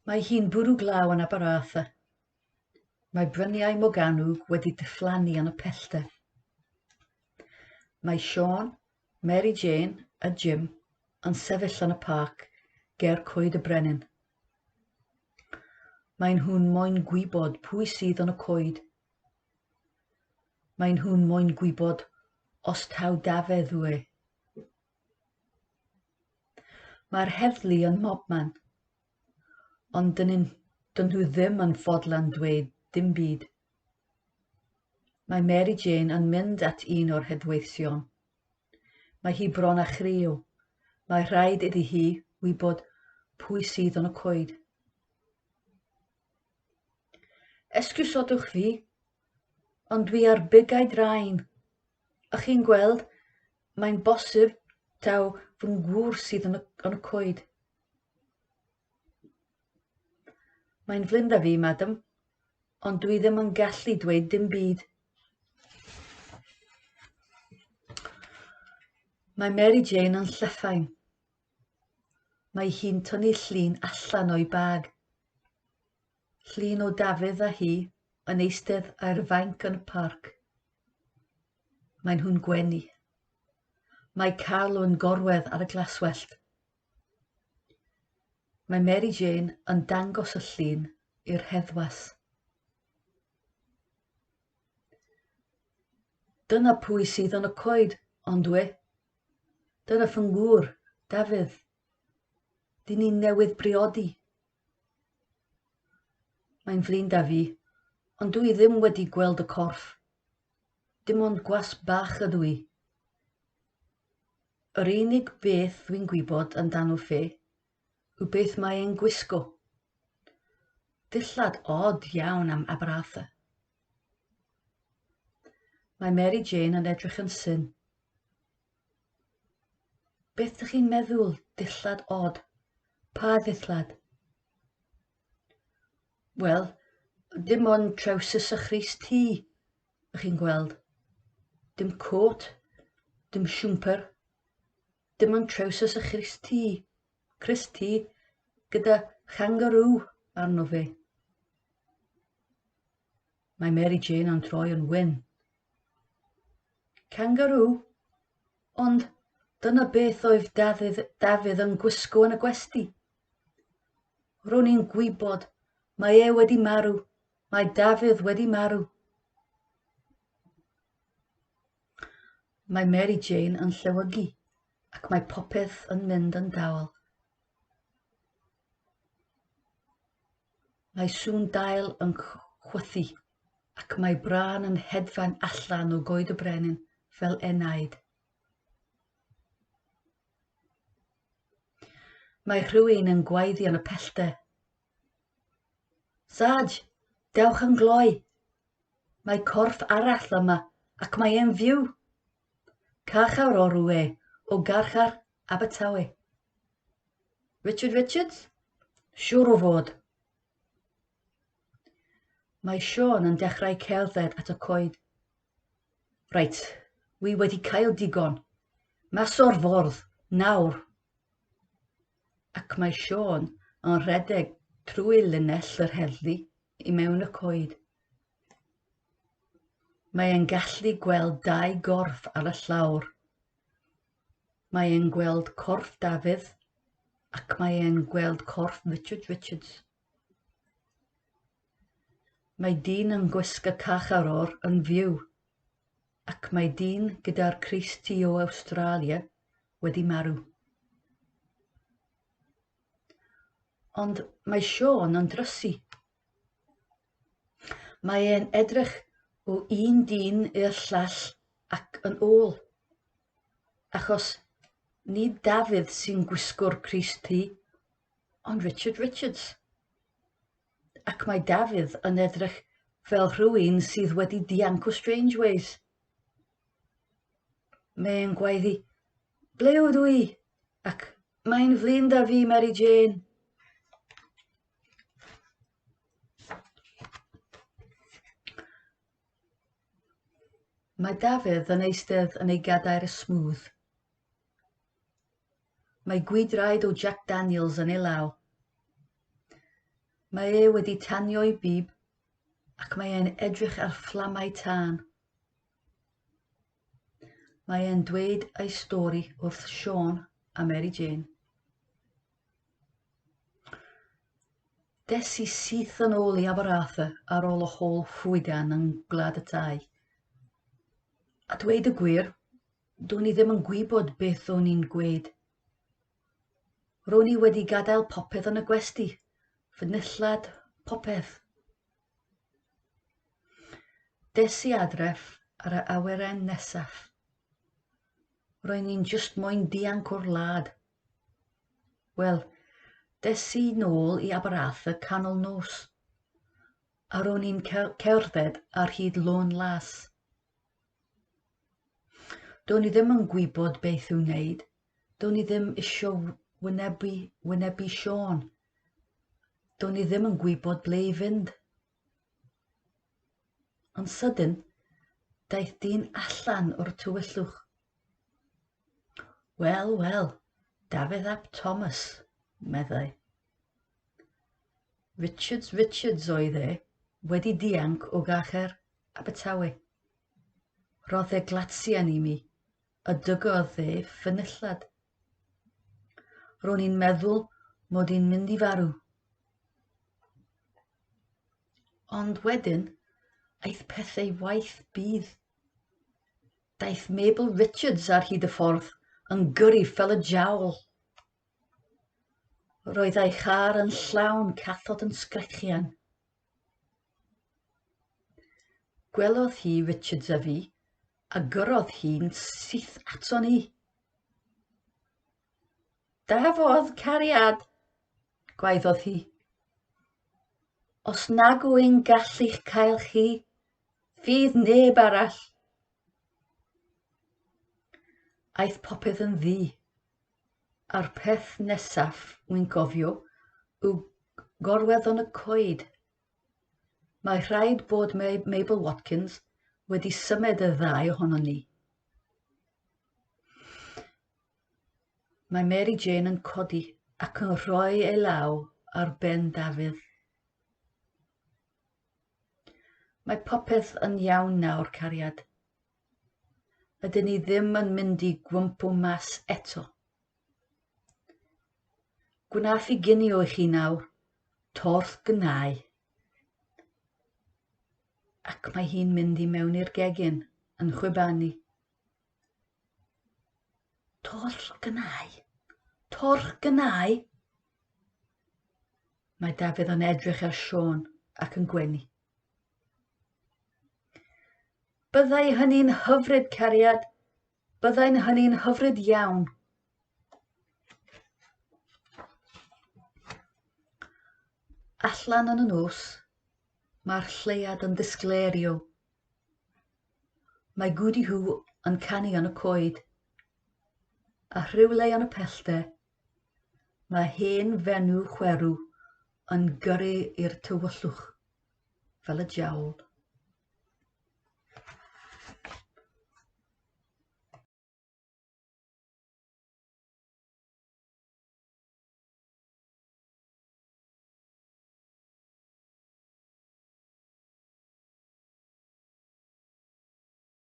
Mae hi'n bwrw glaw yn Aberarthur. Mae bryniau Morgannwg wedi difflannu yn y pellter. Mae Siôn, Mary Jane a Jim yn sefyll yn y parc ger coed y brenin. Mae nhw'n moyn gwybod pwy sydd yn y coed. Mae nhw'n moyn gwybod os taw Dafydd yw e. Mae'r heddlu yn mobman, ond dyn nhw ddim yn fodlon dweud dim byd. Mae Mary Jane yn mynd at un o'r heddweithion. Mae hi bron â chrio. Mae rhaid iddi hi wybod pwy sydd yn y coed. Esgusodwch fi, ond dwi ar bigau draen. Ych chi'n gweld, mae'n bosib taw fy ngŵr sydd yn y coed. Mae'n flin 'da fi, madam, ond dwi ddim yn gallu dweud dim byd. Mae Mary Jane yn llyffain. Mae hi'n tynnu llun allan o'i bag. Llun o Dafydd a hi yn eistedd ar fainc yn y parc. Mae nhw'n gwenu. Mae Carl yn gorwedd ar y glaswellt. Mae Mary Jane yn dangos y llun i'r heddwas. Dyna pwy sydd yn y coed, ond we. Dyna fy ngŵr, Dafydd. Dyn ni'n newydd briodi. Mae'n flin 'da fi, ond dwi ddim wedi gweld y corff. Dim ond gwasg bach ydw i. Yr unig beth dwi'n gwybod amdano fe yw beth mae e'n gwisgo. Dillad od iawn am Aberarthur. Mae Mary Jane yn edrych yn syn. Beth ydych chi'n meddwl, dillad od? Pa ddillad? Wel, dim ond trowsus a chrys T, ych chi'n gweld. Dim cot, dim siwmper, dim ond trowsus a chrys T. Chrys T gyda changaroo arno fe. Mae Mary Jane yn troi yn wyn. Kangaroo? Ond dyna beth oedd Dafydd yn gwisgo yn y gwesty. Ro'n i'n gwybod, mae e wedi marw. Mae Dafydd wedi marw. Mae Mary Jane yn llewygu, ac mae popeth yn mynd yn dawel. Mae sŵn dail yn chwythu, ac mae Bran yn hedfan allan o goed y brenin fel enaid. Mae rhywun yn gwaeddu yn y pellter. Sarge, dewch yn gloi. Mae corff arall yma, ac mae e'n fyw. Carchar o rwe, o garchar Abertawe. Richard Richards? Siŵr o fod. Mae Siôn yn dechrau cerdded at y coed. Reit, wi wedi cael digon. Mas o'r ffordd, nawr. Ac mae Siôn yn rhedeg trwy linell yr heddlu I mewn y coed. Mae e'n gallu gweld 2 gorff ar y llawr. Mae e'n gweld corff Dafydd ac mae e'n gweld corff Richard Richards. Mae dyn yn gwisgo carcharor yn fyw, ac mae dyn gyda'r crys T o Awstralia wedi marw. Ond mae Siôn yn drysu. Mae e'n edrych o un dyn i'r llall ac yn ôl, achos nid Dafydd sy'n gwisgo'r crys T, ond Richard Richards. Ac mae Dafydd yn edrych fel rhywun sydd wedi dianc o Strangeways. Mae'n gwaeddu, ble ydw I? Ac mae'n flin 'da fi, Mary Jane. Mae Dafydd yn eistedd yn ei gadair smooth. Mae gwydraid o Jack Daniels yn ei law. Mae e wedi tanio ei bib ac mae e'n edrych ar fflamau tân. Mae e'n dweud ei stori wrth Siôn a Mary Jane. Des I syth yn ôl I Aberarthur ar ôl y hôl ffwydan yn Gwlad y Tai. A dweud y gwir, do'n I ddim yn gwybod beth o'n i'n gweud. Ro'n I wedi gadael popeth yn y gwesty, fy nillad, popeth. Des I adref ar y awyren nesaf. Ro'n i'n just moyn dianc o'r wlad. Wel, des I nôl I Aberarthur canol nos, a ro'n i'n cerdded ar hyd Lôn Las. Do'n I ddim yn gwybod beth i'w wneud. Do'n I ddim isio wynebu Siôn. Do'n I ddim yn gwybod ble I fynd. Yn sydyn, daeth dyn allan o'r tywyllwch. Wel, Dafydd ap Thomas, meddai. Richards oedd e, wedi dianc o gacher Abertawe. Roedd e glatsian I mi, y dygodd e ffynillad. Ro'n i'n meddwl mod i'n mynd I farw. Ond wedyn, aeth pethau waith bydd. Daeth Mabel Richards ar hyd y ffordd yn gyrru fel y jawl. Roedd ei char yn llawn cathod yn sgrechian. Gwelodd hi Richards a fi, a gyrrodd hi'n syth ato ni. Da fodd, cariad, gwaeddodd hi. Os nag yw'n gallu'ch cael chi, fydd neb arall. Aeth popeth yn ddu. A'r peth nesaf wy'n cofio yw gorwedd yn y coed. Mae rhaid bod Mabel Watkins wedi symed y ddau ohonon ni. Mae Mary Jane yn codi ac yn rhoi ei law ar ben Dafydd. Mae popeth yn iawn nawr, cariad. Ydyn ni ddim yn mynd I gwympo mas eto. Gwnaeth I ginio I chi nawr, torth gynnau. Ac mae hi'n mynd I mewn i'r gegin yn chwibanu. Torth gynnau. Mae Dafydd yn edrych ar Siôn ac yn gwenu. Byddai hynny'n hyfryd, cariad. Byddai'n hynny'n hyfryd iawn. Allan yn y nos, mae'r lleiad yn disglerio. Mae Goody Hoo yn canu yn y coed. A rhywle yn y pellter, mae hen fenyw chwerw yn gyrru i'r tywyllwch fel y jawl.